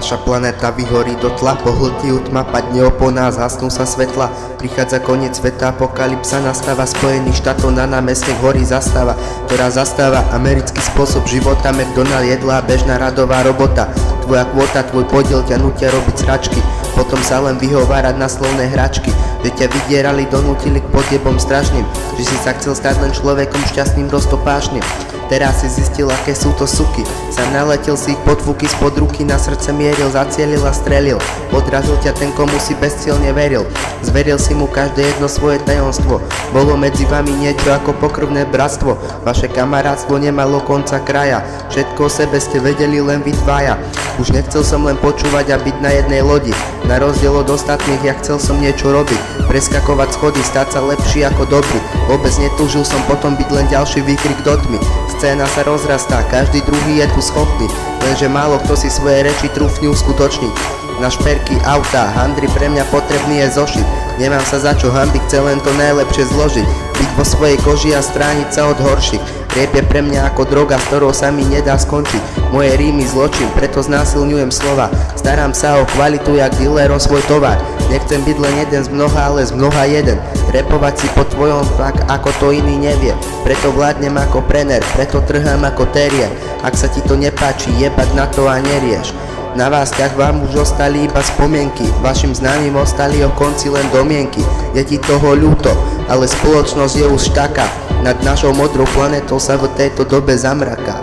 Naša planéta vyhorí do tla, pohltí ju tma, padne po nás, hasnú sa svetla. Prichádza koniec sveta, apokalypsa nastáva. Spojených štátov na námeste horí zastava, ktorá zastáva americký spôsob života. McDonald jedla, bežná radová robota. Tvoja kvóta, tvoj podiel ťa nutia robiť sračky, potom sa len vyhovárať na slovné hračky. Že ťa vydierali, donútili k podiebom strašným, že si sa chcel stať len človekom šťastným, roztopášným. Teraz si zistil, aké sú to suky. Sám naletel si ich podfúky spod ruky, na srdce mieril, zacielil a strelil. Podrazil ťa ten, komu si bezcielne veril. Zveril si mu každé jedno svoje tajomstvo. Bolo medzi vami niečo ako pokrvné bratstvo. Vaše kamarátstvo nemalo konca kraja. Všetko o sebe ste vedeli len vy dvaja. Už nechcel som len počúvať a byť na jednej lodi. Na rozdiel od ostatných, ja chcel som niečo robiť. Preskakovať schody, stať sa lepší ako dobrý. Vôbec netúžil som potom byť len ďalší výkrik do tmy. Scéna sa rozrastá, každý druhý je tu schopný, lenže málo kto si svoje reči trúfne uskutočniť. Na šperky, autá, handry pre mňa potrebný je zošit. Nemám sa za čo hanbiť, chcel len to najlepšie zložiť. Byť vo svojej koži a strániť sa od horších. Rap je pre mňa ako droga, s ktorou sa mi nedá skončiť. Moje rímy zločin, preto znásilňujem slova. Starám sa o kvalitu jak dealer o svoj tovar. Nechcem byť len jeden z mnoha, ale z mnoha jeden. Repovať si po tvojom tak, ako to iný nevie. Preto vládnem ako prener, preto trhám ako terier. Ak sa ti to nepáči, jebať na to a nerieš. Na vás ťah vám už ostali iba spomienky, vašim známym ostali o konci len domienky. Je ti toho ľúto, ale spoločnosť je už taká, nad našou modrou planetou sa v tejto dobe zamraká.